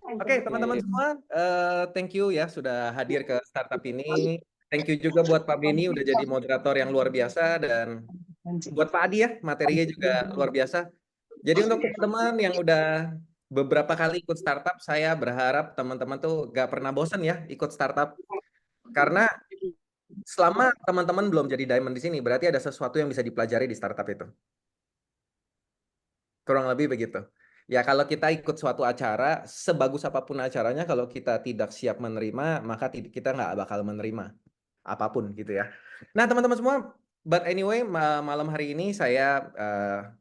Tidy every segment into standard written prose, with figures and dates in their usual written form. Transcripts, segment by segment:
Oke, teman-teman semua, thank you ya sudah hadir ke startup ini. Thank you juga buat Pak Beni udah jadi moderator yang luar biasa dan buat Pak Adi ya, materinya juga luar biasa. Jadi untuk teman-teman yang udah beberapa kali ikut startup, saya berharap teman-teman tuh gak pernah bosan ya ikut startup. Karena selama teman-teman belum jadi diamond di sini, berarti ada sesuatu yang bisa dipelajari di startup itu. Kurang lebih begitu. Ya kalau kita ikut suatu acara, sebagus apapun acaranya, kalau kita tidak siap menerima, maka kita nggak bakal menerima apapun gitu ya. Nah teman-teman semua, but anyway, malam hari ini saya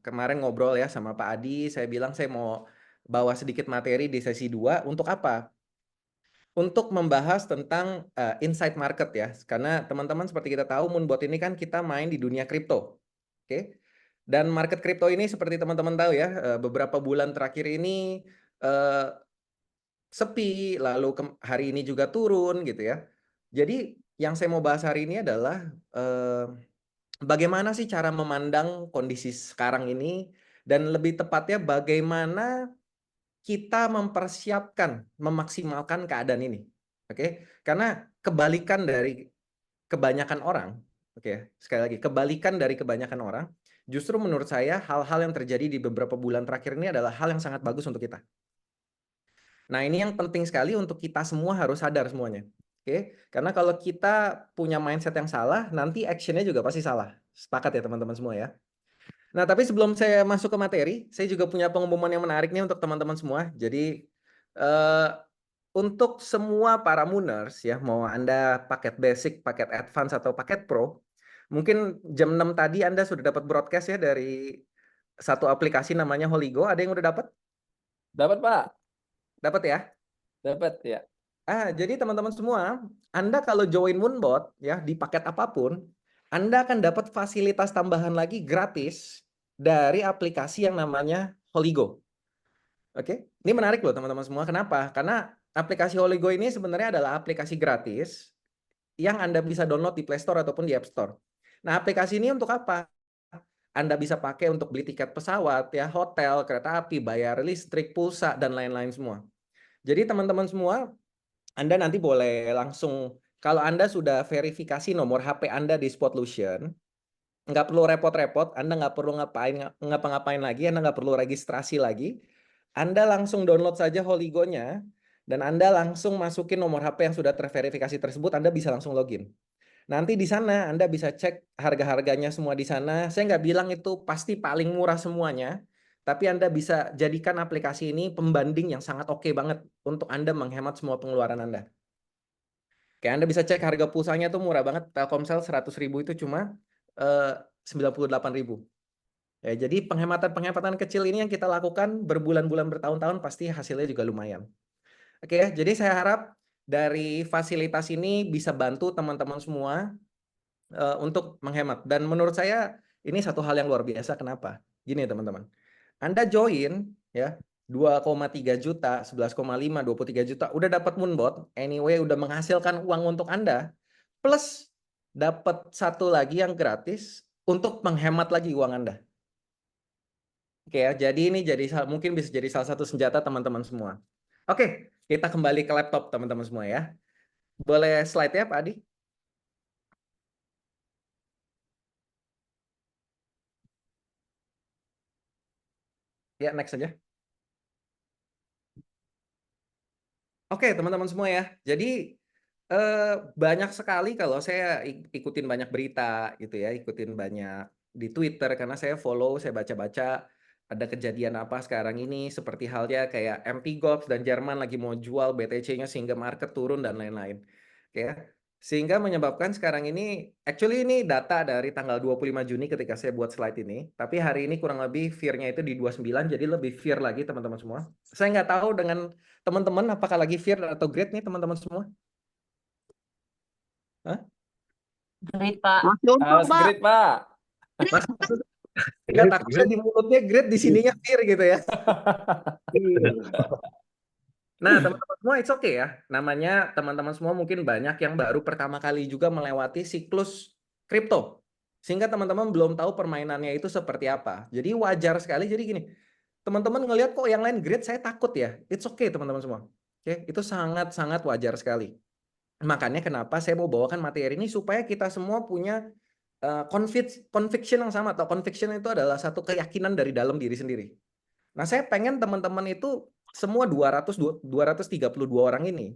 kemarin ngobrol ya sama Pak Adi, saya bilang saya mau bawa sedikit materi di sesi 2 untuk apa? Untuk membahas tentang insight market ya. Karena teman-teman seperti kita tahu, Moonbot ini kan kita main di dunia kripto. Oke. Dan market kripto ini seperti teman-teman tahu ya, beberapa bulan terakhir ini eh, sepi, lalu hari ini juga turun gitu ya. Jadi yang saya mau bahas hari ini adalah bagaimana sih cara memandang kondisi sekarang ini dan lebih tepatnya bagaimana kita mempersiapkan, memaksimalkan keadaan ini. Oke. Karena kebalikan dari kebanyakan orang, oke, sekali lagi, kebalikan dari kebanyakan orang, justru menurut saya hal-hal yang terjadi di beberapa bulan terakhir ini adalah hal yang sangat bagus untuk kita. Nah, ini yang penting sekali untuk kita semua harus sadar semuanya. Oke, karena kalau kita punya mindset yang salah, nanti actionnya juga pasti salah. Sepakat ya teman-teman semua ya. Nah, tapi sebelum saya masuk ke materi, saya juga punya pengumuman yang menarik nih untuk teman-teman semua. Jadi, eh, untuk semua para Mooners ya, mau Anda paket basic, paket advance, atau paket pro, mungkin jam 6 tadi Anda sudah dapat broadcast ya dari satu aplikasi namanya Holigo. Ada yang udah dapat? Dapat, Pak. Dapat ya? Dapat ya. Jadi teman-teman semua, Anda kalau join Moonbot ya di paket apapun, Anda akan dapat fasilitas tambahan lagi gratis dari aplikasi yang namanya Holigo. Oke, ini menarik loh teman-teman semua. Kenapa? Karena aplikasi Holigo ini sebenarnya adalah aplikasi gratis yang Anda bisa download di Play Store ataupun di App Store. Nah, aplikasi ini untuk apa? Anda bisa pakai untuk beli tiket pesawat, ya, hotel, kereta api, bayar listrik, pulsa, dan lain-lain semua. Jadi teman-teman semua, Anda nanti boleh langsung, kalau Anda sudah verifikasi nomor HP Anda di Spotlution, nggak perlu repot-repot, Anda nggak perlu ngapa-ngapain lagi, Anda nggak perlu registrasi lagi, Anda langsung download saja Holigo-nya, dan Anda langsung masukin nomor HP yang sudah terverifikasi tersebut, Anda bisa langsung login. Nanti di sana Anda bisa cek harga-harganya semua di sana. Saya nggak bilang itu pasti paling murah semuanya, tapi Anda bisa jadikan aplikasi ini pembanding yang sangat oke banget untuk Anda menghemat semua pengeluaran Anda. Kayak Anda bisa cek harga pulsanya tuh murah banget. Telkomsel 100.000 itu cuma 98.000. Ya, jadi penghematan-penghematan kecil ini yang kita lakukan berbulan-bulan, bertahun-tahun, pasti hasilnya juga lumayan. Oke ya, jadi saya harap dari fasilitas ini bisa bantu teman-teman semua untuk menghemat. Dan menurut saya ini satu hal yang luar biasa. Kenapa? Gini teman-teman, Anda join ya 2,3 juta, 11,5, 23 juta, udah dapat Moonbot, anyway udah menghasilkan uang untuk Anda, plus dapat satu lagi yang gratis untuk menghemat lagi uang Anda. Oke ya, jadi ini mungkin bisa jadi salah satu senjata teman-teman semua. Oke, kita kembali ke laptop teman-teman semua ya. Boleh slide ya Pak Adi? Ya, next saja. Oke, teman-teman semua ya. Jadi banyak sekali kalau saya ikutin banyak berita gitu ya, ikutin banyak di Twitter karena saya follow, saya baca-baca ada kejadian apa sekarang ini, seperti halnya kayak MT Gox dan Jerman lagi mau jual BTC-nya sehingga market turun dan lain-lain. Oke ya. Sehingga menyebabkan sekarang ini, actually ini data dari tanggal 25 Juni ketika saya buat slide ini, tapi hari ini kurang lebih fear-nya itu di 29, jadi lebih fear lagi teman-teman semua. Saya nggak tahu dengan teman-teman apakah lagi fear atau great nih teman-teman semua? Hah? Great, Pak. Masih untung, Harus Pak. great, Pak. Mas, nggak takutnya di mulutnya great, di sininya fear gitu ya. Nah, teman-teman semua it's okay ya. Namanya teman-teman semua mungkin banyak yang baru pertama kali juga melewati siklus kripto. Sehingga teman-teman belum tahu permainannya itu seperti apa. Jadi wajar sekali. Jadi gini, teman-teman ngelihat kok yang lain great, saya takut ya. It's okay teman-teman semua. Oke, itu sangat-sangat wajar sekali. Makanya kenapa saya mau bawakan materi ini supaya kita semua punya conviction yang sama, atau conviction itu adalah satu keyakinan dari dalam diri sendiri. Nah, saya pengen teman-teman itu semua 232 orang ini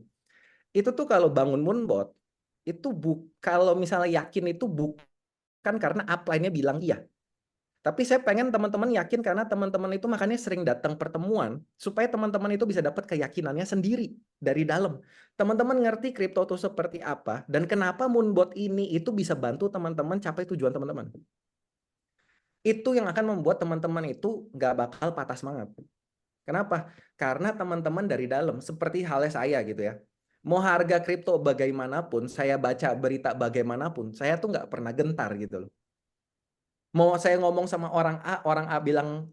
itu tuh kalau bangun Moonbot itu kalau misalnya yakin itu bukan karena upline-nya bilang iya. Tapi saya pengen teman-teman yakin karena teman-teman itu makanya sering datang pertemuan supaya teman-teman itu bisa dapat keyakinannya sendiri dari dalam. Teman-teman ngerti kripto itu seperti apa dan kenapa Moonbot ini itu bisa bantu teman-teman capai tujuan teman-teman. Itu yang akan membuat teman-teman itu nggak bakal patah semangat. Kenapa? Karena teman-teman dari dalam, seperti halnya saya gitu ya. Mau harga kripto bagaimanapun, saya baca berita bagaimanapun, saya tuh nggak pernah gentar gitu loh. Mau saya ngomong sama orang A bilang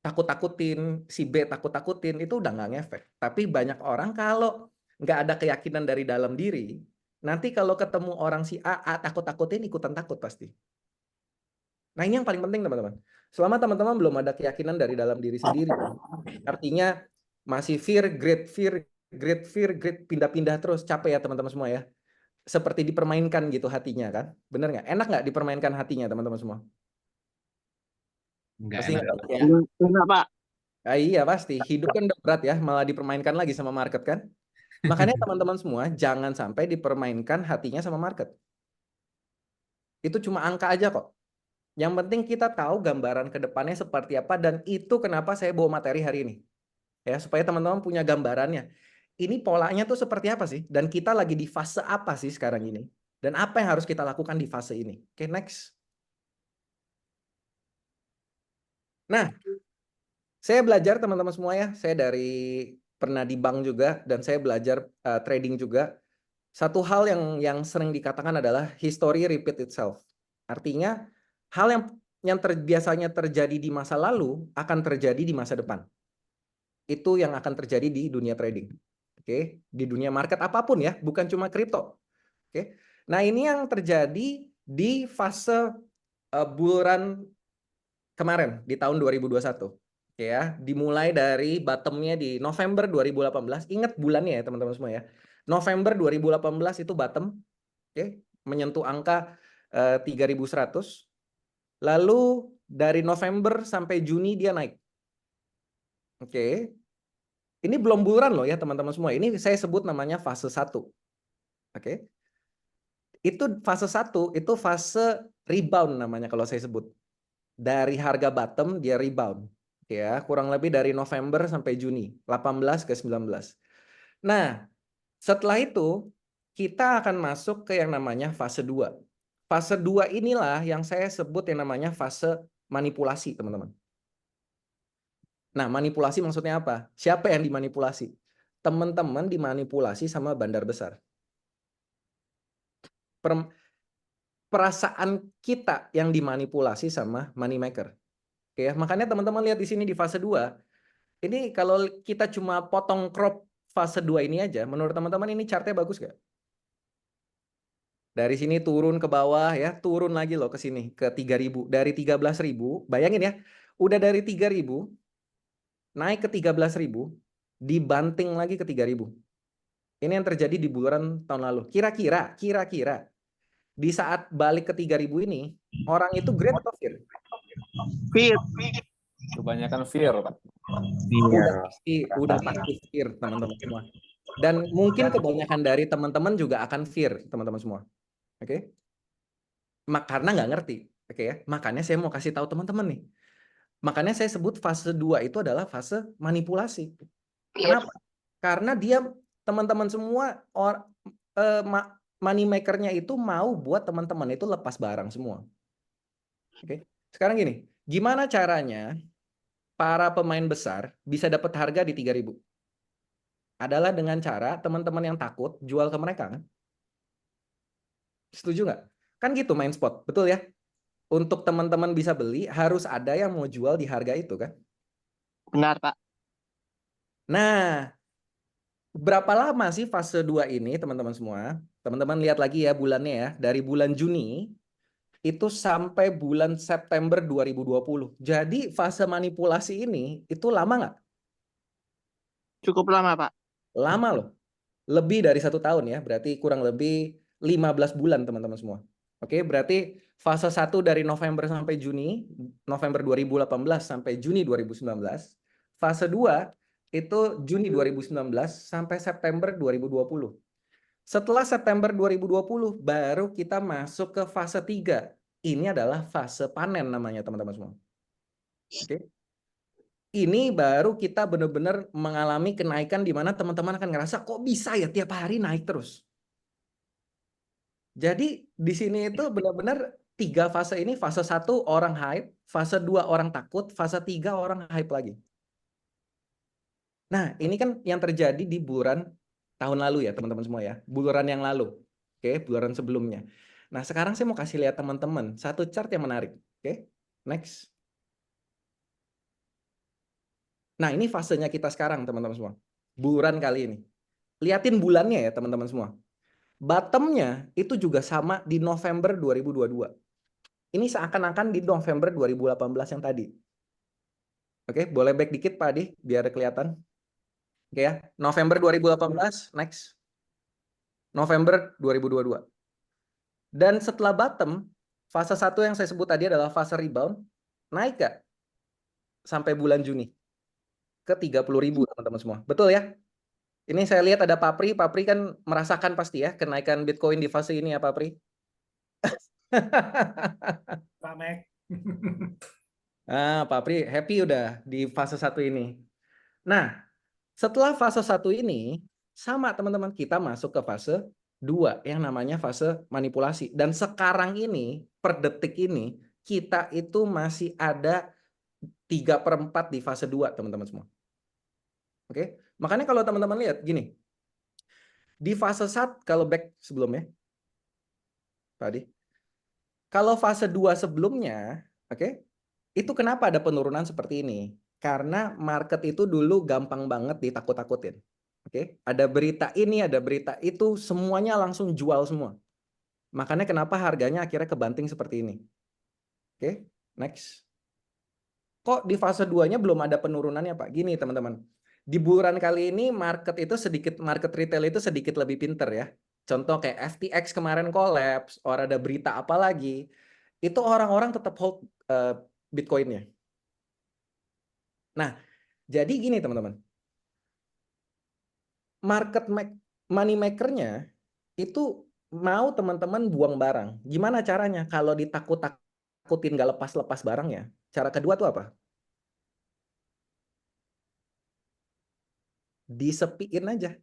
takut-takutin, si B takut-takutin, itu udah nggak ngefek. Tapi banyak orang kalau nggak ada keyakinan dari dalam diri, nanti kalau ketemu orang si A takut-takutin, ikutan takut pasti. Nah ini yang paling penting teman-teman. Selama teman-teman belum ada keyakinan dari dalam diri sendiri, artinya masih fear, great, pindah-pindah terus, capek ya teman-teman semua ya. Seperti dipermainkan gitu hatinya kan. Bener nggak? Enak nggak dipermainkan hatinya teman-teman semua? Enggak Pasti enak. nggak ya? Enggak, Pak. Ah, iya pasti. Hidup kan udah berat ya, malah dipermainkan lagi sama market kan. Makanya teman-teman semua jangan sampai dipermainkan hatinya sama market. Itu cuma angka aja kok. Yang penting kita tahu gambaran ke depannya seperti apa, dan itu kenapa saya bawa materi hari ini. Ya, supaya teman-teman punya gambarannya. Ini polanya tuh seperti apa sih? Dan kita lagi di fase apa sih sekarang ini? Dan apa yang harus kita lakukan di fase ini? Oke, next. Nah, saya belajar teman-teman semua ya. Saya pernah di bank juga, dan saya belajar trading juga. Satu hal yang sering dikatakan adalah history repeat itself. Artinya hal yang biasanya terjadi di masa lalu akan terjadi di masa depan. Itu yang akan terjadi di dunia trading. Oke, di dunia market apapun ya, bukan cuma kripto. Oke. Nah, ini yang terjadi di fase bull run kemarin di tahun 2021. Oke ya, dimulai dari bottomnya di November 2018. Ingat bulannya ya teman-teman semua ya. November 2018 itu bottom, oke, menyentuh angka 3.100. Lalu dari November sampai Juni dia naik. Oke. Ini belum bull run loh ya teman-teman semua. Ini saya sebut namanya fase 1. Oke. Itu fase 1, itu fase rebound namanya kalau saya sebut. Dari harga bottom dia rebound. Ya, kurang lebih dari November sampai Juni, 18 ke 19. Nah, setelah itu kita akan masuk ke yang namanya fase 2. Fase 2 inilah yang saya sebut yang namanya fase manipulasi, teman-teman. Nah, manipulasi maksudnya apa? Siapa yang dimanipulasi? Teman-teman dimanipulasi sama bandar besar. Perasaan kita yang dimanipulasi sama money maker. Oke, makanya teman-teman lihat di sini di fase 2. Ini kalau kita cuma potong crop fase 2 ini aja, menurut teman-teman ini chartnya bagus gak? Dari sini turun ke bawah ya, turun lagi loh ke sini ke 3.000. Dari 13.000, bayangin ya, udah dari 3.000 naik ke 13.000, dibanting lagi ke 3.000. Ini yang terjadi di bulan tahun lalu. Kira-kira di saat balik ke 3.000 ini, orang itu great atau fear? Fear. Kebanyakan fear, Pak. Udah pasti fear, teman-teman semua. Dan mungkin kebanyakan dari teman-teman juga akan fear, teman-teman semua. Oke? Karena nggak ngerti. Oke ya? Makanya saya mau kasih tahu teman-teman nih. Makanya saya sebut fase 2 itu adalah fase manipulasi. Kenapa? Karena dia, teman-teman semua, money maker-nya itu mau buat teman-teman itu lepas barang semua. Oke? Sekarang gini, gimana caranya para pemain besar bisa dapat harga di 3.000? Adalah dengan cara teman-teman yang takut jual ke mereka kan? Setuju nggak? Kan gitu main spot, betul ya? Untuk teman-teman bisa beli harus ada yang mau jual di harga itu kan? Benar, Pak. Nah, berapa lama sih fase 2 ini teman-teman semua? Teman-teman lihat lagi ya bulannya ya. Dari bulan Juni itu sampai bulan September 2020. Jadi fase manipulasi ini itu lama nggak? Cukup lama, Pak. Lama loh. Lebih dari 1 tahun ya. Berarti kurang lebih 15 bulan teman-teman semua. Oke, berarti fase 1 dari November sampai Juni, November 2018 sampai Juni 2019. Fase 2 itu Juni 2019 sampai September 2020. Setelah September 2020 baru kita masuk ke fase 3. Ini adalah fase panen namanya teman-teman semua. Oke. Ini baru kita benar-benar mengalami kenaikan di mana teman-teman akan ngerasa kok bisa ya tiap hari naik terus. Jadi di sini itu benar-benar 3 fase ini, fase 1 orang hype, fase 2 orang takut, fase 3 orang hype lagi. Nah, ini kan yang terjadi di bulan tahun lalu ya teman-teman semua ya. Bulan yang lalu. Oke, bulan sebelumnya. Nah, sekarang saya mau kasih lihat teman-teman satu chart yang menarik. Oke, next. Nah, ini fasenya kita sekarang teman-teman semua. Bulan kali ini. Liatin bulannya ya teman-teman semua. Bottomnya itu juga sama di November 2022. Ini seakan-akan di November 2018 yang tadi. Oke, boleh back dikit Pak Adi biar kelihatan. Oke ya, November 2018, next. November 2022. Dan setelah bottom, fase 1 yang saya sebut tadi adalah fase rebound, naik nggak sampai bulan Juni ke 30.000 teman-teman semua. Betul ya? Ini saya lihat ada Papri kan merasakan pasti ya kenaikan Bitcoin di fase ini ya Papri. Pak Mek. Papri happy udah di fase 1 ini. Nah, setelah fase 1 ini sama teman-teman kita masuk ke fase 2 yang namanya fase manipulasi. Dan sekarang ini per detik ini kita itu masih ada 3/4 di fase 2 teman-teman semua. Oke, makanya kalau teman-teman lihat gini, di fase 1 kalau back sebelumnya, tadi, kalau fase 2 sebelumnya, oke, itu kenapa ada penurunan seperti ini? Karena market itu dulu gampang banget ditakut-takutin. Oke, ada berita ini, ada berita itu, semuanya langsung jual semua. Makanya kenapa harganya akhirnya kebanting seperti ini. Oke, next. Kok di fase 2-nya belum ada penurunannya, Pak? Gini, teman-teman. Di bulan kali ini market retail itu sedikit lebih pinter ya. Contoh kayak FTX kemarin collapse, orang ada berita apa lagi, itu orang-orang tetap hold Bitcoin-nya. Nah, jadi gini teman-teman. Money maker-nya itu mau teman-teman buang barang. Gimana caranya? Kalau ditakut-takutin nggak lepas-lepas barangnya, cara kedua tuh apa? Disepiin aja.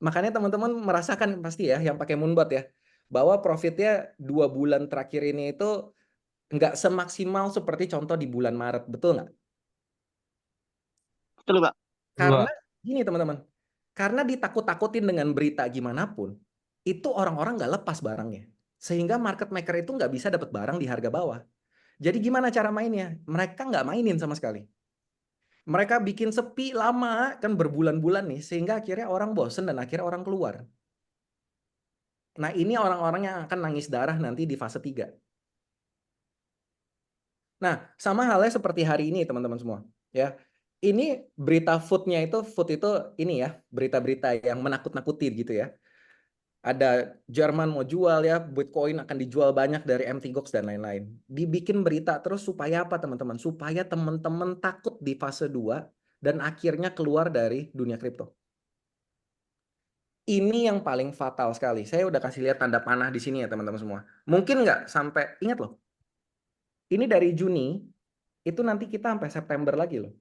Makanya teman-teman merasakan pasti ya yang pakai Moonbot ya, bahwa profitnya 2 bulan terakhir ini itu nggak semaksimal seperti contoh di bulan Maret, betul nggak? Betul, Pak. Karena gini teman-teman, karena ditakut-takutin dengan berita gimana pun, itu orang-orang nggak lepas barangnya. Sehingga market maker itu nggak bisa dapat barang di harga bawah. Jadi gimana cara mainnya? Mereka nggak mainin sama sekali. Mereka bikin sepi lama, kan berbulan-bulan nih, sehingga akhirnya orang bosen dan akhirnya orang keluar. Nah ini orang-orang yang akan nangis darah nanti di fase 3. Nah sama halnya seperti hari ini teman-teman semua. Ya, ini berita food itu ini ya, berita-berita yang menakut-nakuti gitu ya. Ada Jerman mau jual ya, Bitcoin akan dijual banyak dari Mt. Gox dan lain-lain. Dibikin berita terus supaya apa teman-teman? Supaya teman-teman takut di fase 2 dan akhirnya keluar dari dunia kripto. Ini yang paling fatal sekali. Saya udah kasih lihat tanda panah di sini ya teman-teman semua. Mungkin nggak sampai, ingat loh. Ini dari Juni, itu nanti kita sampai September lagi loh.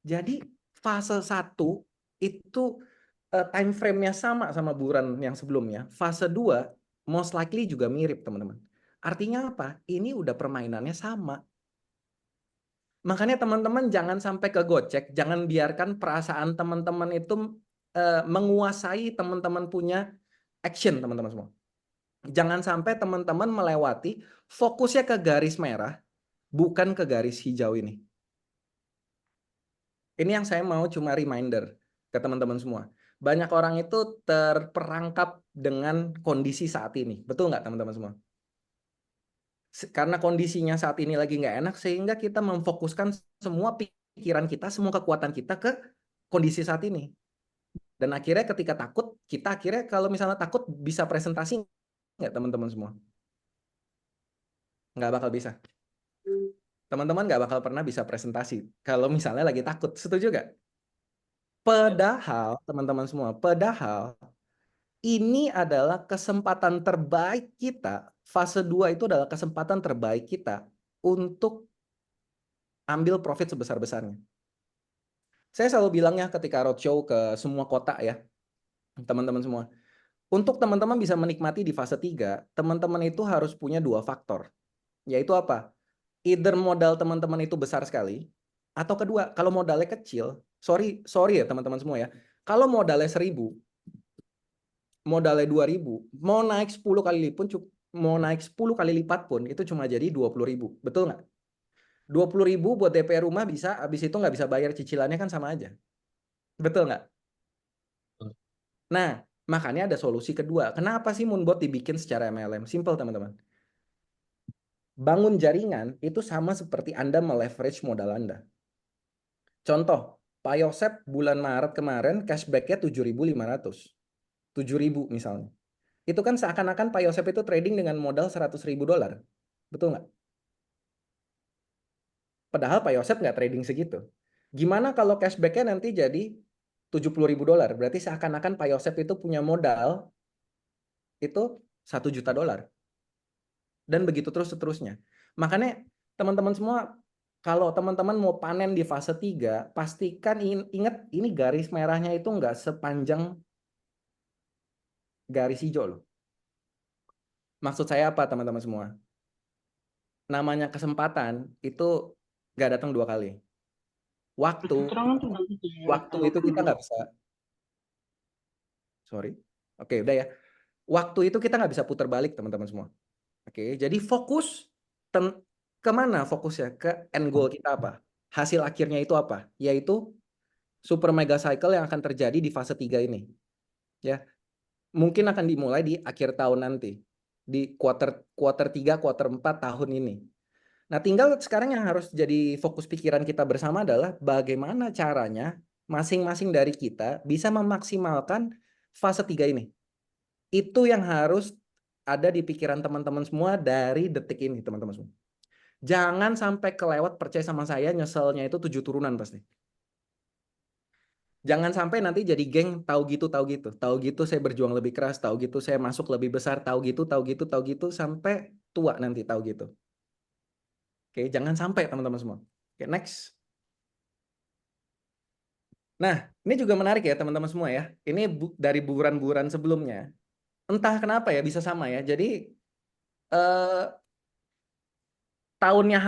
Jadi fase 1 itu time frame-nya sama bulan yang sebelumnya. Fase 2 most likely juga mirip, teman-teman. Artinya apa? Ini udah permainannya sama. Makanya teman-teman jangan sampai kegocek, jangan biarkan perasaan teman-teman itu menguasai teman-teman punya action, teman-teman semua. Jangan sampai teman-teman melewati fokusnya ke garis merah, bukan ke garis hijau ini. Ini yang saya mau cuma reminder ke teman-teman semua. Banyak orang itu terperangkap dengan kondisi saat ini. Betul nggak teman-teman semua? Karena kondisinya saat ini lagi nggak enak, sehingga kita memfokuskan semua pikiran kita, semua kekuatan kita ke kondisi saat ini. Dan akhirnya ketika takut, kita akhirnya kalau misalnya takut bisa presentasi nggak teman-teman semua? Nggak bakal bisa. Teman-teman nggak bakal pernah bisa presentasi kalau misalnya lagi takut. Setuju nggak? Padahal, teman-teman semua, padahal ini adalah kesempatan terbaik kita. Fase 2 itu adalah kesempatan terbaik kita untuk ambil profit sebesar-besarnya. Saya selalu bilangnya ketika roadshow ke semua kota ya, teman-teman semua. Untuk teman-teman bisa menikmati di fase 3, teman-teman itu harus punya 2 faktor. Yaitu apa? Either modal teman-teman itu besar sekali, atau kedua, kalau modalnya kecil, sorry ya teman-teman semua ya, kalau modalnya 1.000, modalnya 2.000, mau naik 10 kali lipat pun, mau naik 10 kali lipat pun itu cuma jadi 20.000, betul nggak? 20.000 buat DP rumah bisa, habis itu nggak bisa bayar cicilannya kan sama aja, betul nggak? Nah, makanya ada solusi kedua. Kenapa sih Moonbot dibikin secara MLM? Simple teman-teman. Bangun jaringan itu sama seperti Anda meleverage modal Anda. Contoh, Pak Yosep bulan Maret kemarin cashback-nya 7.500. 7.000 misalnya. Itu kan seakan-akan Pak Yosep itu trading dengan modal $100.000. Betul nggak? Padahal Pak Yosep nggak trading segitu. Gimana kalau cashback-nya nanti jadi $70.000? Berarti seakan-akan Pak Yosep itu punya modal itu $1 juta. Dan begitu terus seterusnya. Makanya teman-teman semua, kalau teman-teman mau panen di fase 3, pastikan ingat ini garis merahnya itu nggak sepanjang garis hijau loh. Maksud saya apa teman-teman semua? Namanya kesempatan itu nggak datang 2 kali. Waktu itu kita nggak bisa. Sorry. Oke, udah ya. Waktu itu kita nggak bisa putar balik teman-teman semua. Oke, jadi fokus kemana fokusnya? Ke end goal kita apa? Hasil akhirnya itu apa? Yaitu super mega cycle yang akan terjadi di fase 3 ini. Ya. Mungkin akan dimulai di akhir tahun nanti. Di quarter 3, quarter 4 tahun ini. Nah, tinggal sekarang yang harus jadi fokus pikiran kita bersama adalah bagaimana caranya masing-masing dari kita bisa memaksimalkan fase 3 ini. Itu yang harus ada di pikiran teman-teman semua dari detik ini, teman-teman semua. Jangan sampai kelewat, percaya sama saya, nyeselnya itu 7 turunan pasti. Jangan sampai nanti jadi geng tahu gitu, saya berjuang lebih keras, tahu gitu saya masuk lebih besar, tahu gitu sampai tua nanti tahu gitu. Oke, jangan sampai teman-teman semua. Oke, next. Nah, ini juga menarik ya teman-teman semua ya. Ini dari buruan-buruan sebelumnya. Entah kenapa ya bisa sama ya. Jadi tahunnya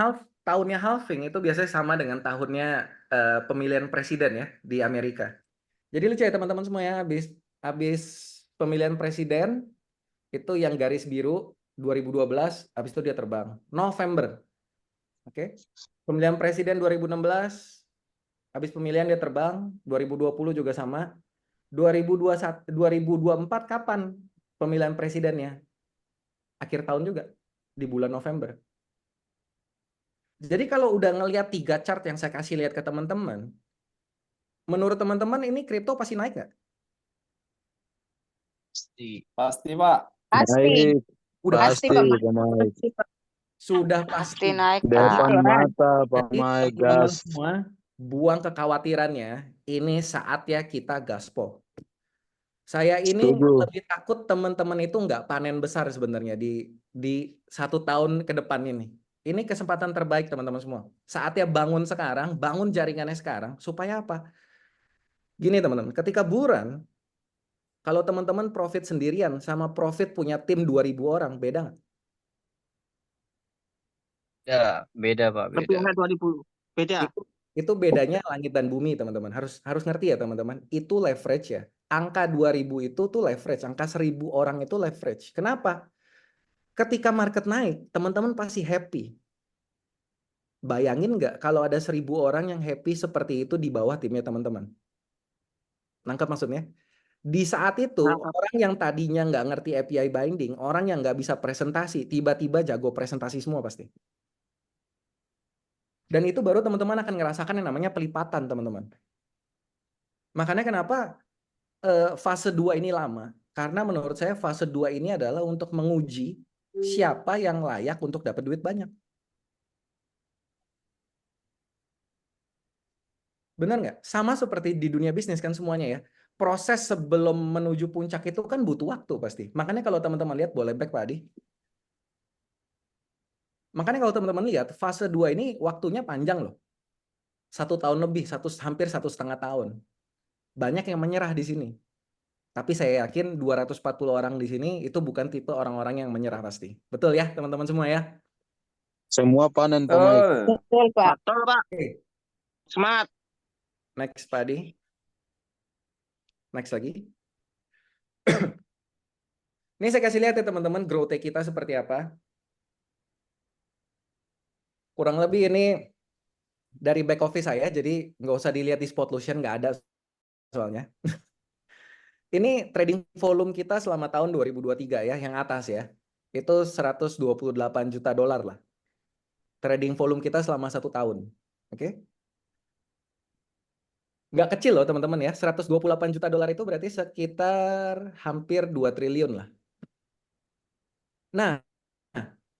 halving itu biasanya sama dengan tahunnya pemilihan presiden ya di Amerika. Jadi lucu ya teman-teman semua ya, habis pemilihan presiden itu yang garis biru 2012, habis itu dia terbang. November. Oke. Pemilihan presiden 2016, habis pemilihan dia terbang, 2020 juga sama. 2021, 2024 kapan pemilihan presidennya? Akhir tahun juga, di bulan November. Jadi kalau udah ngelihat 3 chart yang saya kasih lihat ke teman-teman, menurut teman-teman ini kripto pasti naik nggak? Pasti, Pak. Pasti. Naik, Udah pasti, Pak. Pak Mike. Sudah Pasti pasti. naik, Pak. Depan mata, Pak Jadi Mike, teman-teman gas. semua buang kekhawatirannya. Ini saatnya kita gaspol. Saya ini Setuju. lebih takut teman-teman itu nggak panen besar sebenarnya di 1 tahun ke depan ini. Ini kesempatan terbaik teman-teman semua. Saatnya bangun sekarang, bangun jaringannya sekarang. Supaya apa? Gini teman-teman, ketika buruan, kalau teman-teman profit sendirian sama profit punya tim 2.000 orang, beda nggak? Ya, beda Pak, Lebih beda. enak 2000. Beda. Itu bedanya langit dan bumi teman-teman. Harus ngerti ya teman-teman. Itu leverage ya. Angka 2.000 itu tuh leverage. Angka 1.000 orang itu leverage. Kenapa? Ketika market naik, teman-teman pasti happy. Bayangin nggak kalau ada 1.000 orang yang happy seperti itu di bawah timnya teman-teman? Nangkap maksudnya? Di saat itu, Nah, Pak. orang yang tadinya nggak ngerti API binding, orang yang nggak bisa presentasi, tiba-tiba jago presentasi semua pasti. Dan itu baru teman-teman akan ngerasakan yang namanya pelipatan, teman-teman. Makanya kenapa fase 2 ini lama? Karena menurut saya fase 2 ini adalah untuk menguji siapa yang layak untuk dapat duit banyak. Benar nggak? Sama seperti di dunia bisnis kan semuanya ya. Proses sebelum menuju puncak itu kan butuh waktu pasti. Makanya kalau teman-teman lihat, boleh back Pak Adi. Makanya kalau teman-teman lihat, fase 2 ini waktunya panjang loh. 1 tahun lebih, hampir 1,5 tahun. Banyak yang menyerah di sini. Tapi saya yakin 240 orang di sini itu bukan tipe orang-orang yang menyerah pasti. Betul ya teman-teman semua ya? Semua panen pemain. Betul. Betul, Pak. Betul, Pak. Oke, Semangat. next Pak Adi. Next lagi. Ini saya kasih lihat ya teman-teman growth kita seperti apa. Kurang lebih ini dari back office saya, jadi nggak usah dilihat di Spotlution, nggak ada soalnya. Ini trading volume kita selama tahun 2023 ya, yang atas ya. Itu 128 juta dolar lah. Trading volume kita selama 1 tahun. Oke? Nggak kecil loh teman-teman ya. 128 juta dolar itu berarti sekitar hampir 2 triliun lah. Nah,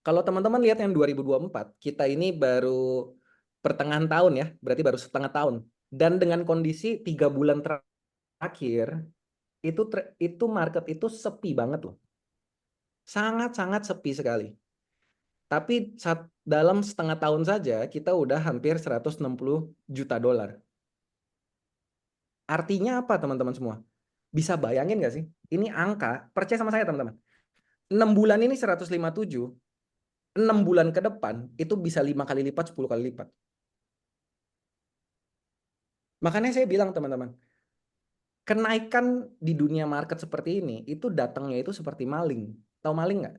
kalau teman-teman lihat yang 2024, kita ini baru pertengahan tahun ya, berarti baru setengah tahun. Dan dengan kondisi 3 bulan terakhir, itu market itu sepi banget loh. Sangat-sangat sepi sekali. Tapi dalam setengah tahun saja, kita udah hampir 160 juta dolar. Artinya apa teman-teman semua? Bisa bayangin nggak sih? Ini angka, percaya sama saya teman-teman. 6 bulan ini 157, 6 bulan ke depan itu bisa 5 kali lipat, 10 kali lipat. Makanya saya bilang teman-teman, kenaikan di dunia market seperti ini, itu datangnya itu seperti maling. Tahu maling nggak?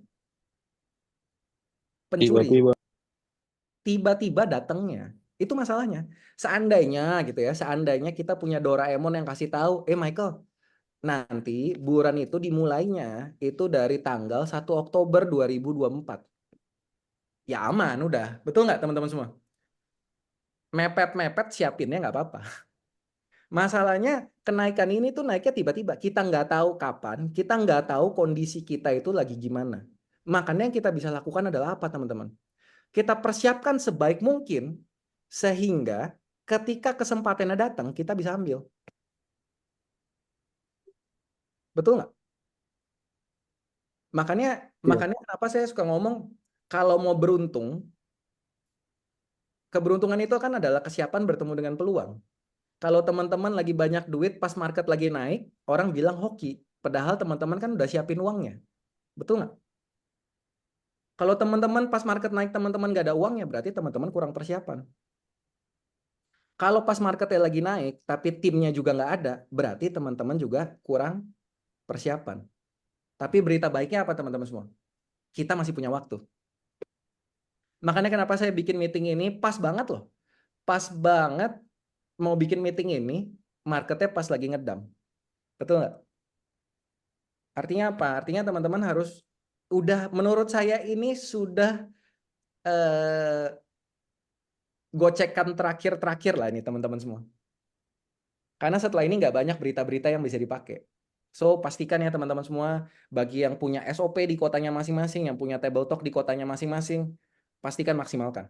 Pencuri. Tiba-tiba datangnya. Itu masalahnya. Seandainya gitu ya, seandainya kita punya Doraemon yang kasih tahu, Michael, nanti buruan itu dimulainya itu dari tanggal 1 Oktober 2024. Ya aman udah. Betul nggak teman-teman semua? Mepet-mepet siapinnya nggak apa-apa. Masalahnya kenaikan ini tuh naiknya tiba-tiba. Kita nggak tahu kapan, kita nggak tahu kondisi kita itu lagi gimana. Makanya yang kita bisa lakukan adalah apa teman-teman? Kita persiapkan sebaik mungkin sehingga ketika kesempatannya datang kita bisa ambil. Betul nggak? Makanya kenapa saya suka ngomong kalau mau beruntung, keberuntungan itu kan adalah kesiapan bertemu dengan peluang. Kalau teman-teman lagi banyak duit pas market lagi naik, orang bilang hoki. Padahal teman-teman kan udah siapin uangnya. Betul nggak? Kalau teman-teman pas market naik teman-teman nggak ada uangnya, berarti teman-teman kurang persiapan. Kalau pas marketnya lagi naik, tapi timnya juga nggak ada, berarti teman-teman juga kurang persiapan. Tapi berita baiknya apa teman-teman semua? Kita masih punya waktu. Makanya kenapa saya bikin meeting ini pas banget loh. Pas banget mau bikin meeting ini, marketnya pas lagi ngedam. Betul nggak? Artinya apa? Artinya teman-teman harus menurut saya ini sudah gocekan terakhir lah ini teman-teman semua. Karena setelah ini nggak banyak berita-berita yang bisa dipakai. So pastikan ya teman-teman semua, bagi yang punya SOP di kotanya masing-masing, yang punya table talk di kotanya masing-masing, pastikan maksimalkan.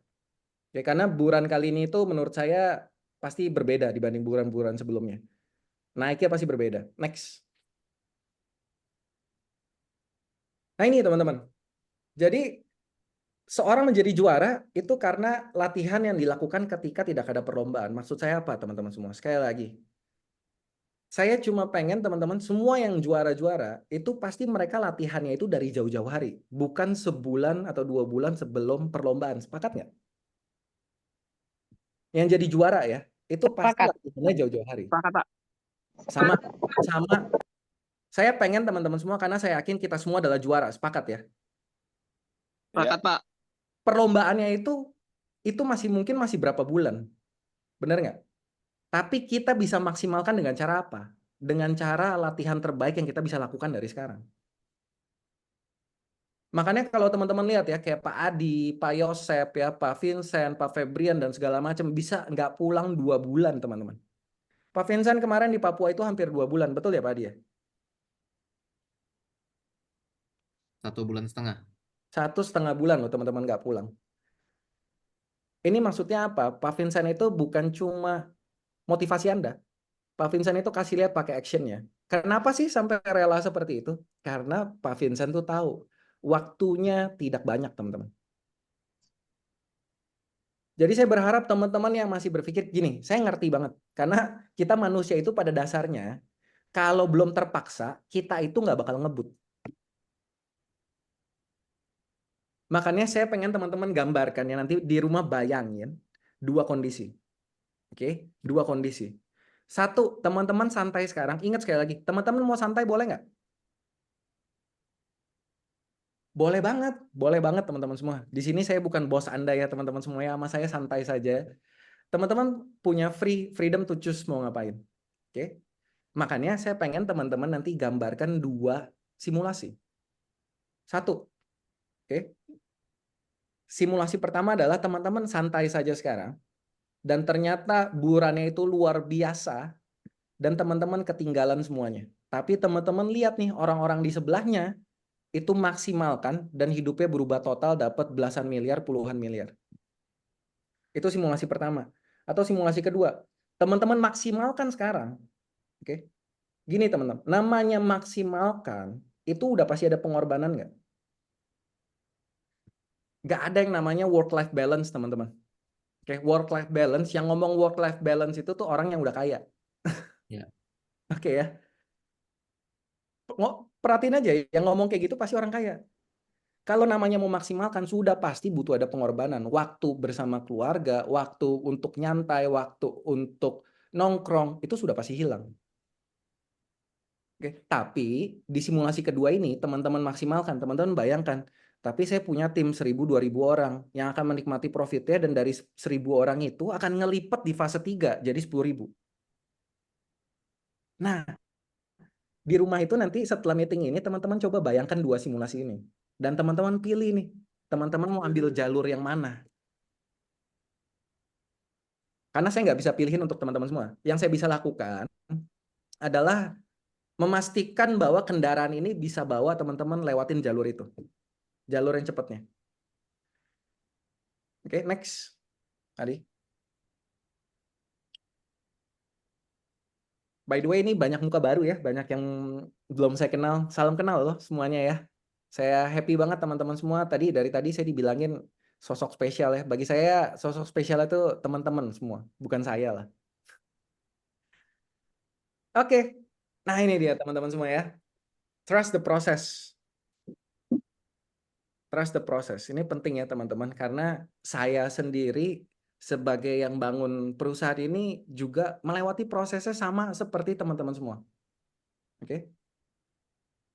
Ya, karena buruan kali ini itu menurut saya pasti berbeda dibanding buruan-buruan sebelumnya. Naiknya pasti berbeda. Next. Nah ini teman-teman. Jadi seorang menjadi juara itu karena latihan yang dilakukan ketika tidak ada perlombaan. Maksud saya apa teman-teman semua? Sekali lagi. Saya cuma pengen teman-teman semua yang juara-juara itu pasti mereka latihannya itu dari jauh-jauh hari. Bukan sebulan atau 2 bulan sebelum perlombaan. Sepakat nggak? Yang jadi juara ya, itu pasti latihannya jauh-jauh hari. Sepakat, Pak. Sama. Saya pengen teman-teman semua karena saya yakin kita semua adalah juara. Sepakat ya? Sepakat, Pak. Perlombaannya itu masih berapa bulan. Benar nggak? Tapi kita bisa maksimalkan dengan cara apa? dengan cara latihan terbaik yang kita bisa lakukan dari sekarang. Makanya kalau teman-teman lihat ya, kayak Pak Adi, Pak Yosep, ya, Pak Vincent, Pak Febrian, dan segala macam bisa nggak pulang 2 bulan, teman-teman. Pak Vincent kemarin di Papua itu hampir 2 bulan, betul ya Pak Adi ya? 1,5 bulan. 1,5 bulan loh teman-teman nggak pulang. Ini maksudnya apa? Pak Vincent itu bukan cuma motivasi Anda. Pak Vincent itu kasih lihat pakai actionnya. Kenapa sih sampai rela seperti itu? Karena Pak Vincent tuh tahu waktunya tidak banyak, teman-teman. Jadi saya berharap teman-teman yang masih berpikir gini, saya ngerti banget. Karena kita manusia itu pada dasarnya, kalau belum terpaksa, kita itu nggak bakal ngebut. Makanya saya pengen teman-teman gambarkan ya, nanti di rumah bayangin 2 kondisi. Oke, 2 kondisi. 1, teman-teman santai sekarang. Ingat sekali lagi, teman-teman mau santai boleh nggak? Boleh banget teman-teman semua. Di sini saya bukan bos Anda ya teman-teman semua ya, sama saya santai saja. Teman-teman punya freedom to choose mau ngapain. Oke. Makanya saya pengen teman-teman nanti gambarkan 2 simulasi. 1. Oke. Simulasi pertama adalah teman-teman santai saja sekarang. Dan ternyata burannya itu luar biasa. Dan teman-teman ketinggalan semuanya. Tapi teman-teman lihat nih orang-orang di sebelahnya itu maksimalkan dan hidupnya berubah total dapat belasan miliar, puluhan miliar. Itu simulasi pertama. Atau simulasi kedua, teman-teman maksimalkan sekarang. Oke. Gini teman-teman, namanya maksimalkan itu udah pasti ada pengorbanan nggak? Nggak ada yang namanya work-life balance teman-teman. Oke, work-life balance, yang ngomong work-life balance itu tuh orang yang udah kaya. Ya. Oke ya. Perhatiin aja, yang ngomong kayak gitu pasti orang kaya. Kalau namanya memaksimalkan, sudah pasti butuh ada pengorbanan. Waktu bersama keluarga, waktu untuk nyantai, waktu untuk nongkrong, itu sudah pasti hilang. Oke. Tapi di simulasi kedua ini, teman-teman maksimalkan, teman-teman bayangkan, tapi saya punya tim 1.000-2.000 orang yang akan menikmati profitnya, dan dari 1.000 orang itu akan ngelipet di fase 3 jadi 10.000. Nah, di rumah itu nanti setelah meeting ini, teman-teman coba bayangkan 2 simulasi ini. Dan teman-teman pilih nih, teman-teman mau ambil jalur yang mana. Karena saya nggak bisa pilihin untuk teman-teman semua. Yang saya bisa lakukan adalah memastikan bahwa kendaraan ini bisa bawa teman-teman lewatin jalur itu. Jalur yang cepatnya. Oke, next. Adi. By the way, ini banyak muka baru ya. Banyak yang belum saya kenal. Salam kenal loh semuanya ya. Saya happy banget teman-teman semua. Dari tadi saya dibilangin sosok spesial ya. Bagi saya sosok spesial itu teman-teman semua. Bukan saya lah. Oke. Nah ini dia teman-teman semua ya. Trust the process. Trust the process. Ini penting ya teman-teman. Karena saya sendiri sebagai yang bangun perusahaan ini juga melewati prosesnya sama seperti teman-teman semua. Oke.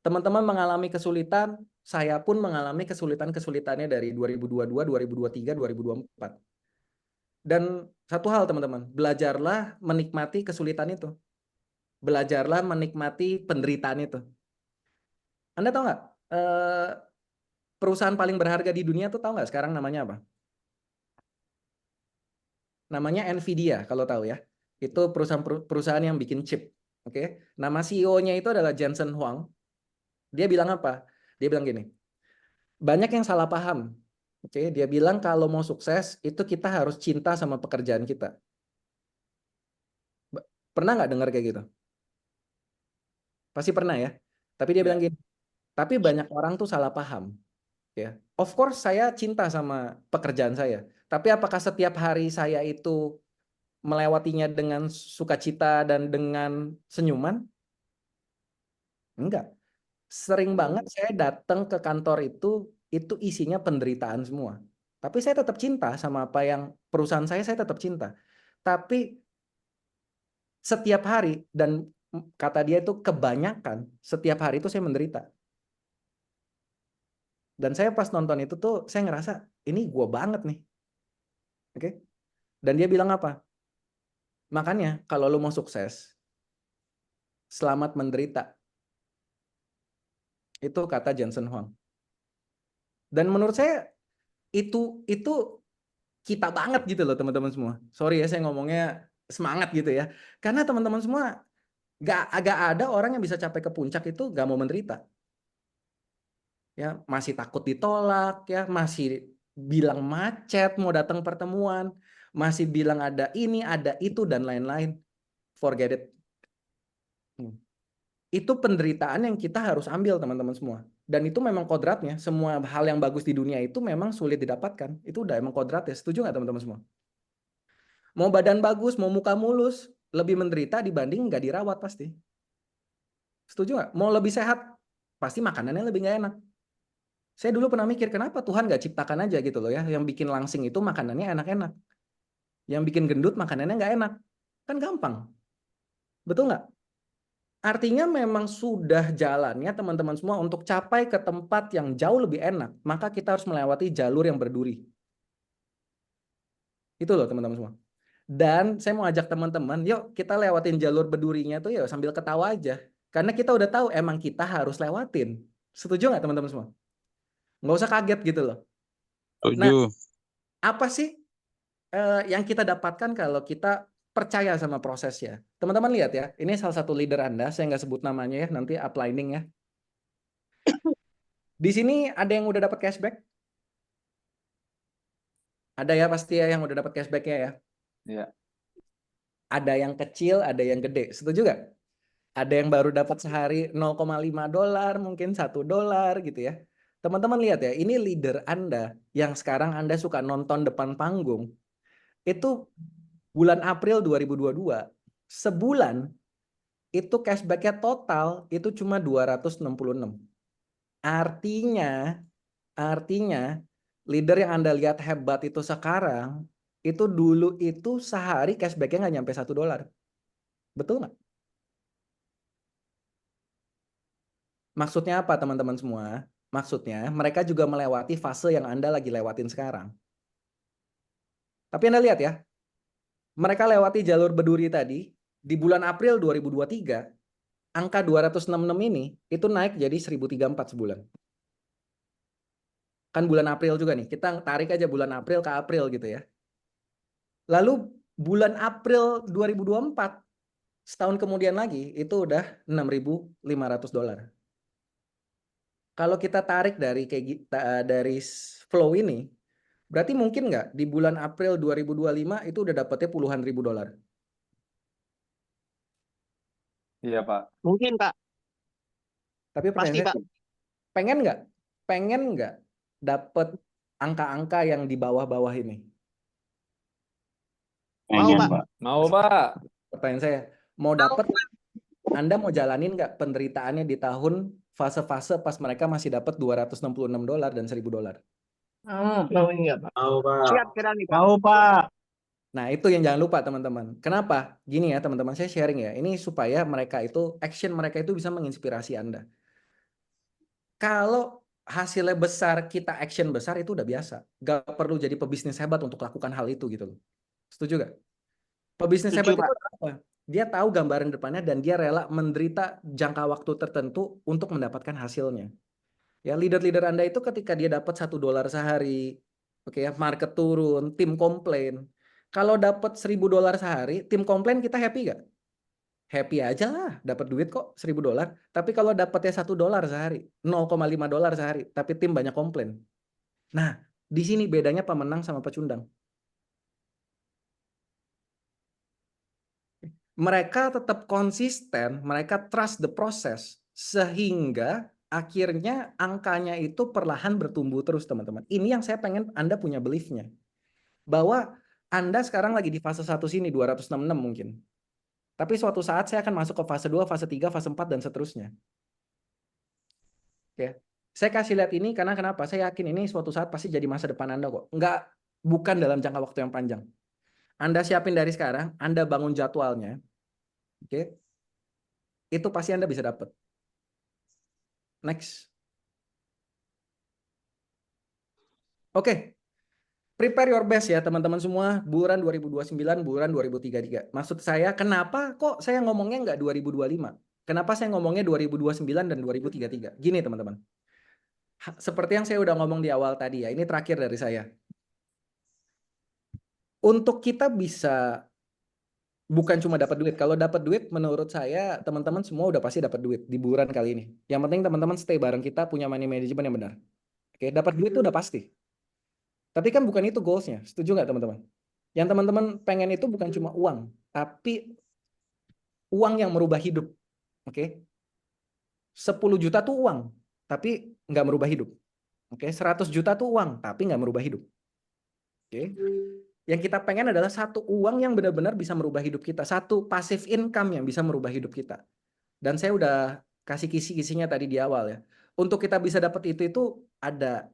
Teman-teman mengalami kesulitan, saya pun mengalami kesulitan-kesulitannya dari 2022, 2023, 2024. Dan satu hal teman-teman, belajarlah menikmati kesulitan itu. Belajarlah menikmati penderitaan itu. Anda tahu nggak? Perusahaan paling berharga di dunia tuh tahu nggak sekarang namanya apa? Namanya Nvidia kalau tahu ya. Itu perusahaan yang bikin chip. Oke. Nama CEO-nya itu adalah Jensen Huang. Dia bilang apa? Dia bilang gini. Banyak yang salah paham. Oke, dia bilang kalau mau sukses itu kita harus cinta sama pekerjaan kita. Pernah nggak dengar kayak gitu? Pasti pernah ya. Tapi dia bilang gini. Tapi banyak orang tuh salah paham. Ya, of course saya cinta sama pekerjaan saya. Tapi apakah setiap hari saya itu melewatinya dengan sukacita dan dengan senyuman? Enggak. Sering banget saya datang ke kantor itu isinya penderitaan semua. Tapi saya tetap cinta sama apa yang perusahaan saya tetap cinta. Tapi setiap hari, dan kata dia itu kebanyakan, setiap hari itu saya menderita. Dan saya pas nonton itu tuh saya ngerasa ini gua banget nih. Oke. Dan dia bilang apa? Makanya kalau lu mau sukses, Selamat menderita. Itu kata Jensen Huang. Dan menurut saya itu kita banget gitu loh teman-teman semua. Sorry ya saya ngomongnya semangat gitu ya. Karena teman-teman semua agak ada orang yang bisa capai ke puncak itu gak mau menderita. Ya, masih takut ditolak ya, masih bilang macet mau datang pertemuan, masih bilang ada ini, ada itu dan lain-lain. Forget it. Itu penderitaan yang kita harus ambil teman-teman semua. Dan itu memang kodratnya. Semua hal yang bagus di dunia itu memang sulit didapatkan. Itu udah emang kodratnya. Setuju nggak teman-teman semua? Mau badan bagus, mau muka mulus, lebih menderita dibanding nggak dirawat pasti. Setuju nggak? Mau lebih sehat, pasti makanannya lebih nggak enak. Saya dulu pernah mikir, kenapa Tuhan nggak ciptakan aja gitu loh ya. Yang bikin langsing itu makanannya enak-enak. Yang bikin gendut makanannya nggak enak. Kan gampang. Betul nggak? Artinya memang sudah jalannya teman-teman semua untuk capai ke tempat yang jauh lebih enak. Maka kita harus melewati jalur yang berduri. Itu loh teman-teman semua. Dan saya mau ajak teman-teman, yuk kita lewatin jalur berdurinya tuh ya sambil ketawa aja. Karena kita udah tahu emang kita harus lewatin. Setuju nggak teman-teman semua? Nggak usah kaget gitu loh. Nah, Setuju. apa sih yang kita dapatkan kalau kita percaya sama prosesnya? Teman-teman lihat ya, ini salah satu leader Anda, saya nggak sebut namanya ya, nanti uplining ya. Di sini ada yang udah dapat cashback? Ada ya pasti ya yang udah dapat cashbacknya ya. Iya. Ada yang kecil, ada yang gede. Setuju nggak? Ada yang baru dapat sehari $0,5, mungkin $1 gitu ya. Teman-teman lihat ya, ini leader Anda yang sekarang Anda suka nonton depan panggung. Itu bulan April 2022, sebulan itu cashback-nya total itu cuma 266. Artinya leader yang Anda lihat hebat itu sekarang, itu dulu itu sehari cashback-nya nggak nyampe $1. Betul nggak? Maksudnya apa teman-teman semua? Maksudnya mereka juga melewati fase yang Anda lagi lewatin sekarang. Tapi Anda lihat ya, mereka lewati jalur berduri tadi, di bulan April 2023, angka 266 ini itu naik jadi 1034 sebulan. Kan bulan April juga nih, kita tarik aja bulan April ke April gitu ya. Lalu bulan April 2024, setahun kemudian lagi, itu udah $6.500. Kalau kita tarik dari dari flow ini, berarti mungkin nggak di bulan April 2025 itu udah dapetnya puluhan ribu dolar? Iya, Pak. Mungkin, Pak. Tapi Pasti, pertanyaan Pak. saya, pengen nggak dapet angka-angka yang di bawah-bawah ini? Mau, Pak. Mau, Pak. Pertanyaan saya, mau dapet, Anda mau jalanin nggak penderitaannya di tahun fase-fase pas mereka masih dapat $266 dan $1.000? Mau enggak, Pak? Siap kira nih, Pak. Mau, Pak. Nah, itu yang jangan lupa teman-teman. Kenapa? Gini ya teman-teman, saya sharing ya. Ini supaya mereka itu, action mereka itu bisa menginspirasi Anda. Kalau hasilnya besar, kita action besar itu udah biasa. Gak perlu jadi pebisnis hebat untuk lakukan hal itu gitu loh. Setuju gak? Pebisnis Setuju, hebat Pak. itu apa? Dia tahu gambaran depannya dan dia rela menderita jangka waktu tertentu untuk mendapatkan hasilnya. Ya, leader-leader Anda itu ketika dia dapat $1 sehari, oke ya, market turun, tim komplain. Kalau dapat $1.000 sehari, tim komplain kita happy gak? Happy aja lah, dapat duit kok $1.000. Tapi kalau dapatnya $1 sehari, $0,5 sehari, tapi tim banyak komplain. Nah, di sini bedanya pemenang sama pecundang. Mereka tetap konsisten, mereka trust the process, sehingga akhirnya angkanya itu perlahan bertumbuh terus teman-teman. Ini yang saya pengen Anda punya belief-nya. Bahwa Anda sekarang lagi di fase 1 sini, 266 mungkin. Tapi suatu saat saya akan masuk ke fase 2, fase 3, fase 4, dan seterusnya. Oke. Saya kasih lihat ini karena kenapa? Saya yakin ini suatu saat pasti jadi masa depan Anda kok. Bukan dalam jangka waktu yang panjang. Anda siapin dari sekarang, Anda bangun jadwalnya. Oke. Itu pasti Anda bisa dapat. Next. Oke. Prepare your best ya teman-teman semua. Bulan 2029, bulan 2033. Maksud saya kenapa kok saya ngomongnya nggak 2025? Kenapa saya ngomongnya 2029 dan 2033? Gini teman-teman. Seperti yang saya udah ngomong di awal tadi ya, ini terakhir dari saya. Untuk kita bisa bukan cuma dapat duit. Kalau dapat duit menurut saya teman-teman semua udah pasti dapat duit di bulan kali ini. Yang penting teman-teman stay bareng kita, punya money management yang benar. Oke, dapat duit itu udah pasti. Tapi kan bukan itu goalsnya. Setuju nggak teman-teman? Yang teman-teman pengen itu bukan cuma uang, tapi uang yang merubah hidup. Oke. 10 juta tuh uang, tapi nggak merubah hidup. Oke, 100 juta tuh uang, tapi nggak merubah hidup. Oke. Yang kita pengen adalah satu uang yang benar-benar bisa merubah hidup kita. Satu passive income yang bisa merubah hidup kita. Dan saya udah kasih kisi-kisinya tadi di awal ya. Untuk kita bisa dapat itu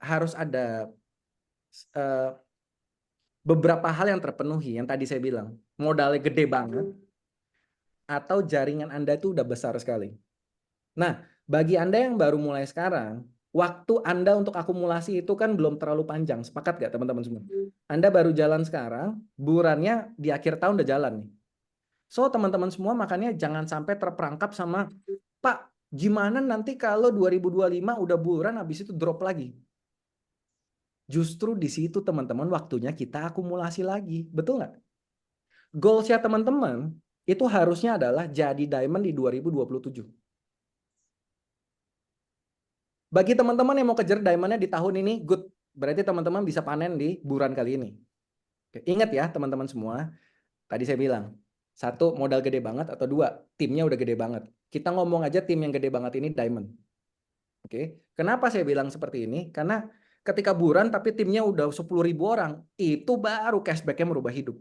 harus ada beberapa hal yang terpenuhi. Yang tadi saya bilang, modalnya gede banget, atau jaringan Anda itu udah besar sekali. Nah, bagi Anda yang baru mulai sekarang, waktu Anda untuk akumulasi itu kan belum terlalu panjang. Sepakat gak teman-teman semua? Anda baru jalan sekarang, burannya di akhir tahun udah jalan nih. So, teman-teman semua makanya jangan sampai terperangkap sama, Pak, gimana nanti kalau 2025 udah buran habis itu drop lagi? Justru di situ teman-teman waktunya kita akumulasi lagi. Betul nggak? Goalsnya teman-teman itu harusnya adalah jadi diamond di 2027. Bagi teman-teman yang mau kejar diamondnya di tahun ini, good. Berarti teman-teman bisa panen di bulan kali ini. Oke, ingat ya teman-teman semua, tadi saya bilang, satu, modal gede banget, atau dua, timnya udah gede banget. Kita ngomong aja tim yang gede banget ini diamond. Oke, kenapa saya bilang seperti ini? Karena ketika buran tapi timnya udah 10.000 orang, itu baru cashback-nya merubah hidup.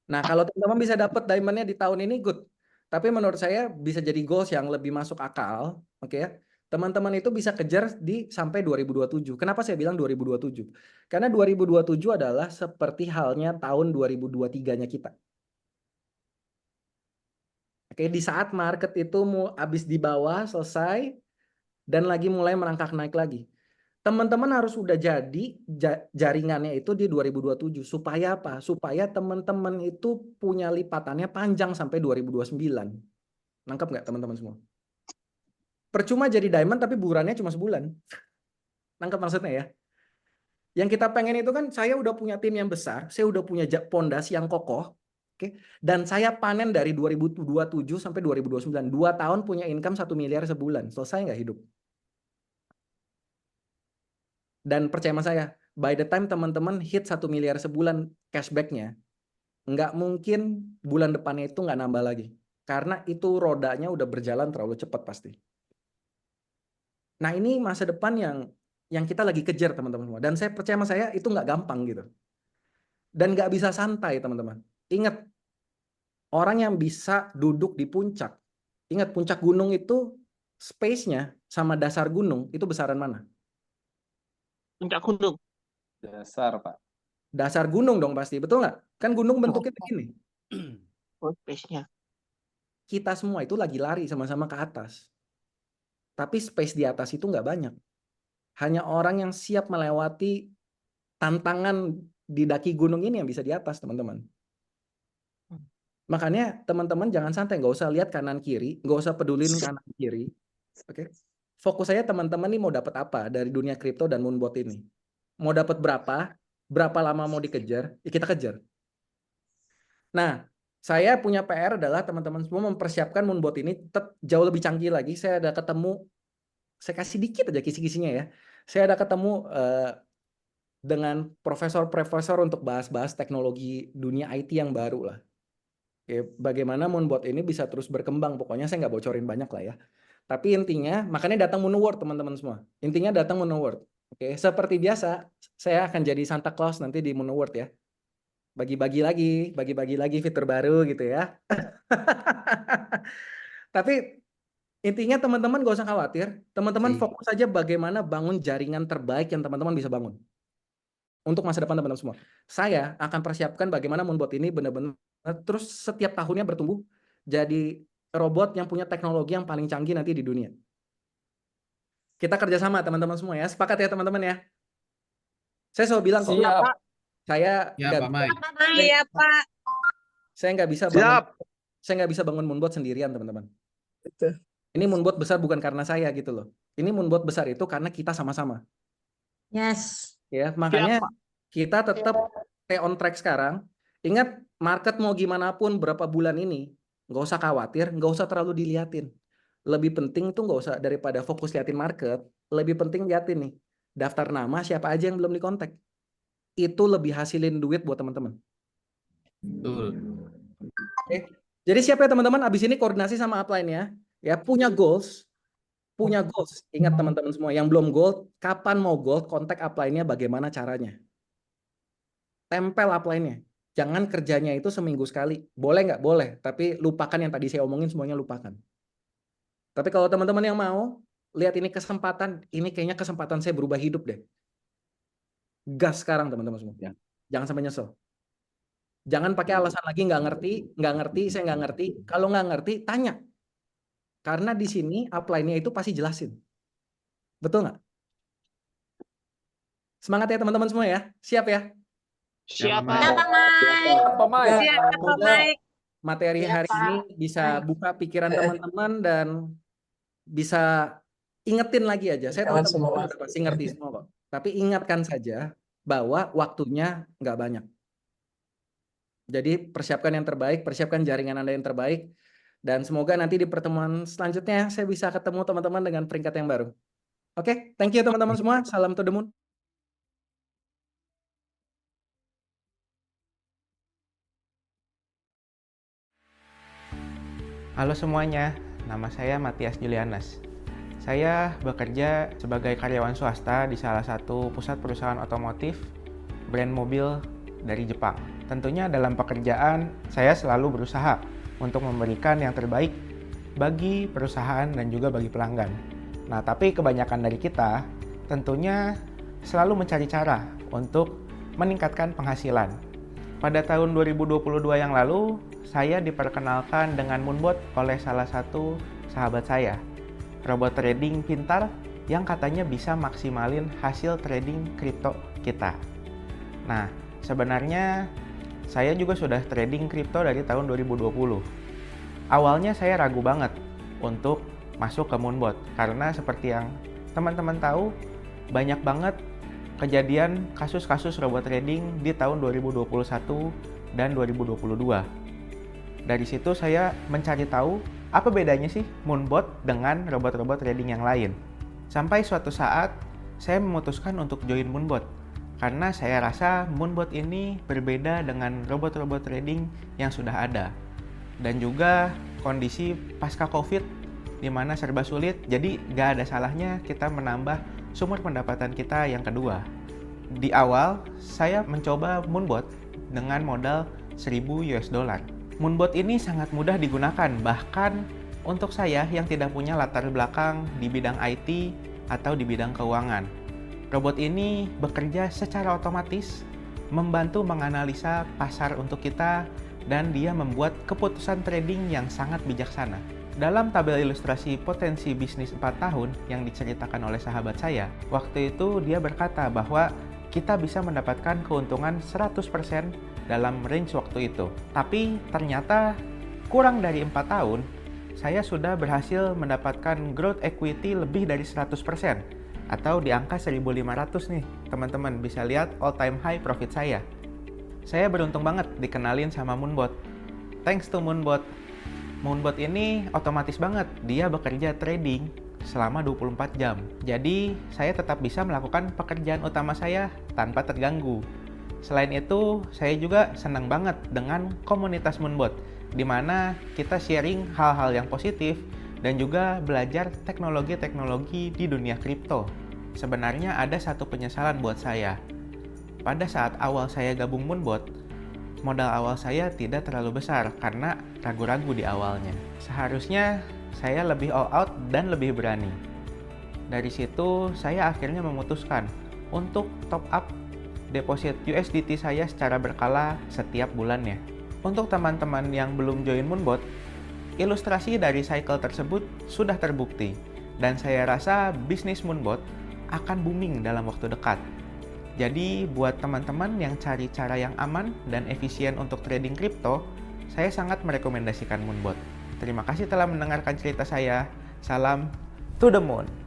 Nah, kalau teman-teman bisa dapat diamond-nya di tahun ini, good. Tapi menurut saya bisa jadi goals yang lebih masuk akal, oke ya. Teman-teman itu bisa kejar di sampai 2027. Kenapa saya bilang 2027? Karena 2027 adalah seperti halnya tahun 2023-nya kita. Oke, di saat market itu mau habis di bawah, selesai, dan lagi mulai merangkak naik lagi. Teman-teman harus udah jadi jaringannya itu di 2027. Supaya apa? Supaya teman-teman itu punya lipatannya panjang sampai 2029. Nangkep nggak teman-teman semua? Percuma jadi diamond tapi burannya cuma sebulan. Nangkep maksudnya ya? Yang kita pengen itu kan saya udah punya tim yang besar, saya udah punya pondasi yang kokoh, oke? Dan saya panen dari 2027 sampai 2029. 2 tahun punya income 1 miliar sebulan. Selesai nggak hidup? Dan percaya sama saya, by the time teman-teman hit 1 miliar sebulan cashback-nya, nggak mungkin bulan depannya itu nggak nambah lagi. Karena itu rodanya udah berjalan terlalu cepat pasti. Nah ini masa depan yang kita lagi kejar teman-teman semua. Dan saya percaya sama saya itu nggak gampang gitu. Dan nggak bisa santai teman-teman. Ingat, orang yang bisa duduk di puncak. Ingat puncak gunung itu space-nya sama dasar gunung itu besaran mana? Puncak gunung. Dasar, Pak. Dasar gunung dong pasti, betul nggak? Kan gunung bentuknya begini. Oh, space-nya. Kita semua itu lagi lari sama-sama ke atas. Tapi space di atas itu nggak banyak. Hanya orang yang siap melewati tantangan di daki gunung ini yang bisa di atas, teman-teman. Makanya teman-teman jangan santai, nggak usah lihat kanan kiri, nggak usah pedulin kanan kiri. Oke? Fokus saya teman-teman nih mau dapat apa dari dunia kripto dan Moonbot ini. Mau dapat berapa lama mau dikejar, ya kita kejar. Nah, saya punya PR adalah teman-teman semua mempersiapkan Moonbot ini jauh lebih canggih lagi. Saya ada ketemu, saya kasih dikit aja kisi-kisinya ya. Saya ada ketemu dengan profesor-profesor untuk bahas-bahas teknologi dunia IT yang baru lah. Oke, bagaimana Moonbot ini bisa terus berkembang. Pokoknya saya nggak bocorin banyak lah ya. Tapi intinya, makanya datang Moon Award teman-teman semua. Intinya datang Moon Award. Oke, seperti biasa, saya akan jadi Santa Claus nanti di Moon Award ya. Bagi-bagi lagi fitur baru gitu ya. Tapi intinya teman-teman gak usah khawatir. Teman-teman fokus aja bagaimana bangun jaringan terbaik yang teman-teman bisa bangun. Untuk masa depan teman-teman semua. Saya akan persiapkan bagaimana Moonbot ini benar-benar terus setiap tahunnya bertumbuh jadi robot yang punya teknologi yang paling canggih nanti di dunia. Kita kerjasama teman-teman semua ya. Sepakat ya teman-teman ya. Saya selalu bilang kok, Siap. saya Ya, nggak Pak Mike. Iya, Pak. saya nggak bisa bangun saya nggak bisa bangun Moonbot sendirian, teman-teman. Betul. Ini Moonbot besar bukan karena saya gitu loh. Ini Moonbot besar itu karena kita sama-sama. Yes. Ya, makanya Siap, Pak. kita tetap stay on track sekarang. Ingat, market mau gimana pun berapa bulan ini, nggak usah khawatir, nggak usah terlalu diliatin. Lebih penting tuh nggak usah daripada fokus liatin market, lebih penting liatin nih, daftar nama siapa aja yang belum dikontak. Itu lebih hasilin duit buat teman-teman. Betul. Oke. Jadi siap ya teman-teman, abis ini koordinasi sama upline ya punya goals. Ingat teman-teman semua, yang belum gold, kapan mau gold, kontak upline-nya bagaimana caranya. Tempel upline-nya. Jangan kerjanya itu seminggu sekali. Boleh nggak? Boleh. Tapi lupakan yang tadi saya omongin, semuanya lupakan. Tapi kalau teman-teman yang mau, lihat ini kesempatan, ini kayaknya kesempatan saya berubah hidup deh. Gas sekarang teman-teman semua. Ya. Jangan sampai nyesel. Jangan pakai alasan lagi nggak ngerti, saya nggak ngerti. Kalau nggak ngerti, tanya. Karena di sini upline-nya itu pasti jelasin. Betul nggak? Semangat ya teman-teman semua ya. Siap ya? Siapa? Siapa, Mike? Apa, Mike? Siapa, Semoga Mike? materi Siap, hari Pak. ini bisa buka pikiran teman-teman dan bisa ingetin lagi aja. Saya tahu Jangan semua. teman-teman udah pasti ngerti semua kok. Tapi ingatkan saja bahwa waktunya nggak banyak. Jadi persiapkan yang terbaik, persiapkan jaringan Anda yang terbaik. Dan semoga nanti di pertemuan selanjutnya saya bisa ketemu teman-teman dengan peringkat yang baru. Oke, thank you teman-teman semua. Salam to the moon. Halo semuanya, nama saya Matias Julianes. Saya bekerja sebagai karyawan swasta di salah satu pusat perusahaan otomotif brand mobil dari Jepang. Tentunya dalam pekerjaan saya selalu berusaha untuk memberikan yang terbaik bagi perusahaan dan juga bagi pelanggan. Nah, tapi kebanyakan dari kita tentunya selalu mencari cara untuk meningkatkan penghasilan. Pada tahun 2022 yang lalu, saya diperkenalkan dengan Moonbot oleh salah satu sahabat saya. Robot trading pintar yang katanya bisa maksimalin hasil trading kripto kita. Nah, sebenarnya saya juga sudah trading kripto dari tahun 2020. Awalnya saya ragu banget untuk masuk ke Moonbot karena seperti yang teman-teman tahu, banyak banget kejadian kasus-kasus robot trading di tahun 2021 dan 2022. Dari situ saya mencari tahu apa bedanya sih Moonbot dengan robot-robot trading yang lain. Sampai suatu saat saya memutuskan untuk join Moonbot karena saya rasa Moonbot ini berbeda dengan robot-robot trading yang sudah ada. Dan juga kondisi pasca COVID di mana serba sulit, jadi gak ada salahnya kita menambah sumber pendapatan kita yang kedua. Di awal saya mencoba Moonbot dengan modal $1.000. Moonbot ini sangat mudah digunakan, bahkan untuk saya yang tidak punya latar belakang di bidang IT atau di bidang keuangan. Robot ini bekerja secara otomatis, membantu menganalisa pasar untuk kita, dan dia membuat keputusan trading yang sangat bijaksana. Dalam tabel ilustrasi potensi bisnis 4 tahun yang diceritakan oleh sahabat saya, waktu itu dia berkata bahwa kita bisa mendapatkan keuntungan 100% dalam range waktu itu. Tapi ternyata kurang dari 4 tahun, saya sudah berhasil mendapatkan growth equity lebih dari 100%. Atau di angka 1.500 nih, teman-teman bisa lihat all time high profit saya. Saya beruntung banget dikenalin sama Moonbot. Thanks to Moonbot. Moonbot ini otomatis banget, dia bekerja trading selama 24 jam. Jadi, saya tetap bisa melakukan pekerjaan utama saya tanpa terganggu. Selain itu, saya juga senang banget dengan komunitas Moonbot, di mana kita sharing hal-hal yang positif dan juga belajar teknologi-teknologi di dunia kripto. Sebenarnya ada satu penyesalan buat saya. Pada saat awal saya gabung Moonbot, modal awal saya tidak terlalu besar karena ragu-ragu di awalnya. Seharusnya saya lebih all out dan lebih berani. Dari situ, saya akhirnya memutuskan untuk top up deposit USDT saya secara berkala setiap bulannya. Untuk teman-teman yang belum join Moonbot, ilustrasi dari cycle tersebut sudah terbukti, dan saya rasa bisnis Moonbot akan booming dalam waktu dekat. Jadi buat teman-teman yang cari cara yang aman dan efisien untuk trading kripto, Saya sangat merekomendasikan Moonbot. Terima kasih telah mendengarkan cerita saya. Salam to the moon.